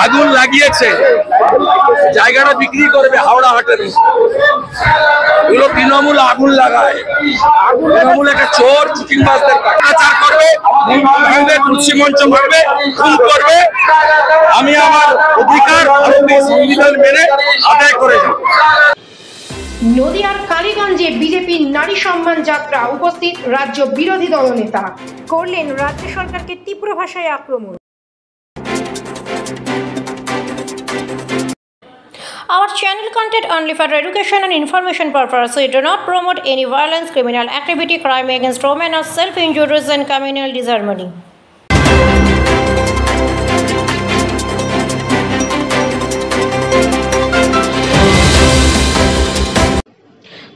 আগুন লাগিয়েছে, জায়গাটা বিক্রি করবে হাওড়া হাটের। এগুলো তৃণমূল আগুন লাগায়, তৃণমূল একটা চোর চিটিংবাজদের অত্যাচার করবে, তুলসী মঞ্চ ভাঙবে, খুন করবে। আমি আমার অধিকার ভারতীয় সংবিধান মেনে আদায় করে যাব। নদিয়ার কালীগঞ্জে বিজেপির নারী সম্মান যাত্রা, উপস্থিত রাজ্য বিরোধী দলনেতা, করলেন রাজ্য সরকারকে তীব্র ভাষায় আক্রমণ। Our channel content only for education and information purpose. We do not promote any violence, criminal activity, crime against women, or self-injuries and communal disharmony.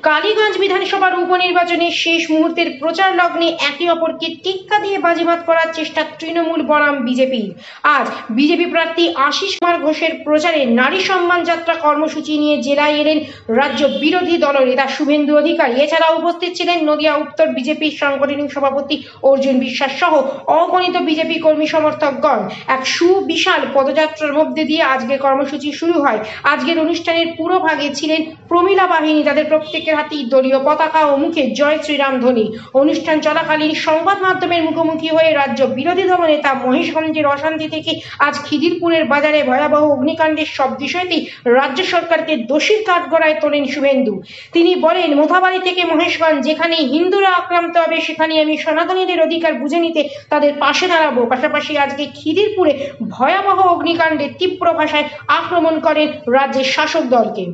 Kaliganj বিধানসভার উপনির্বাচনে শেষ মুহূর্তের প্রচার লগ্নে একে অপরকে টিক্কা দিয়ে বাজিমাত করার চেষ্টা তৃণমূল বনাম বিজেপির। আজ বিজেপি প্রার্থী আশিস কুমার ঘোষের প্রচারে নারী সম্মান যাত্রা কর্মসূচি নিয়ে জেলায় এলেন রাজ্য বিরোধী দলনেতা শুভেন্দু অধিকারী। এছাড়া উপস্থিত ছিলেন নদিয়া উত্তর বিজেপির সাংগঠনিক সভাপতি অর্জুন বিশ্বাস সহ অগণিত বিজেপি কর্মী সমর্থকগণ। এক সুবিশাল পদযাত্রার মধ্যে দিয়ে আজকের কর্মসূচি শুরু হয়। আজকের অনুষ্ঠানের পুরো ভাগে ছিলেন প্রমীলা বাহিনী, তাদের প্রত্যেকের হাতে দলীয় পতাকা ও মুখে জয় শ্রীরাম ধ্বনি। অনুষ্ঠান চলাকালীন সংবাদ মাধ্যমের মুখোমুখি হয়ে রাজ্য বিরোধী দলনেতা মহেশগঞ্জের অশান্তি থেকে আজ খিদিরপুরের বাজারে ভয়াবহ অগ্নিকাণ্ডের সব বিষয়টি রাজ্য সরকারকে দোষীর কাঠগড়ায় তোলেন শুভেন্দু। তিনি বলেন, মোথাবাড়ি থেকে মহেশগঞ্জ, যেখানে হিন্দুরা আক্রান্ত হবে সেখানে আমি সনাতনীদের অধিকার বুঝে নিতে তাদের পাশে দাঁড়াবো। পাশাপাশি আজকে খিদিরপুরে ভয়াবহ অগ্নিকাণ্ডে তীব্র ভাষায় আক্রমণ করেন রাজ্যের শাসক দলকে।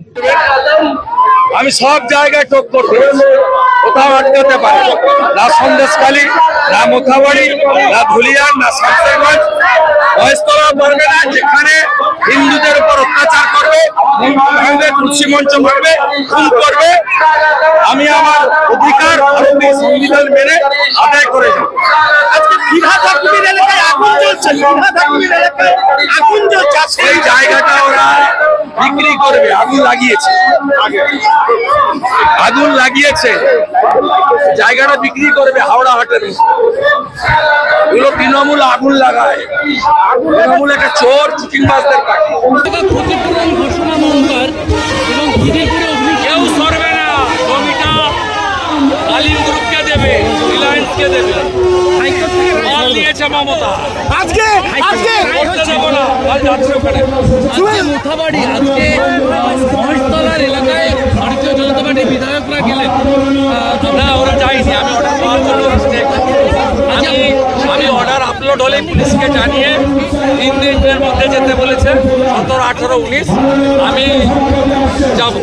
আমি সব জায়গায় টক্কর করেছি, কোথাও আটকাতে পারে না সন্দেশখালী, না মোথাবাড়ি, না ধুলিয়ান, না শামসেরগঞ্জ, মহেশতলা পারবে না। যেখানে হিন্দুদের উপর অত্যাচার করবে, তুলসী মঞ্চ ভাঙবে, খুন করবে, আমি আমার অধিকার ভারতীয় সংবিধান মেনে আদায় করে যাব। আজকে বিধানসভা এলাকায় আগুন জ্বলছে, আগুন জ্বলছে, সেই জায়গাটা ওরা বিক্রি করবে। আগুন লাগিয়েছে, আগুন লাগিয়েছে, জায়গাটা বিক্রি করবে হাওড়া হাটের। এগুলো তৃণমূল আগুন লাগায়, তৃণমূল একটা চোর চিটিংবাজদের পার্টি। ক্ষতিপূরণ ঘোষণা মমতার এবং কেউ সরবে না, জমিটা আলিম গ্রুপকে দেবে, রিলায়েন্সকে দেবে। হাইকোর্ট থেকে মাল দিয়েছে মমতা। আজকে দেবো না, যাচ্ছে ওখানে। মোথাবাড়ি আজকে মহেশতলার এলাকায় ভারতীয় জনতা পার্টির বিধায়করা গেলেন না, ওরা যায়নি। আমি অর্ডার পাওয়ার জন্য আমি অর্ডার আপলোড হলে পুলিশকে জানিয়ে 3 দিনের মধ্যে যেতে বলেছে, 17, 18, 19 আমি যাব।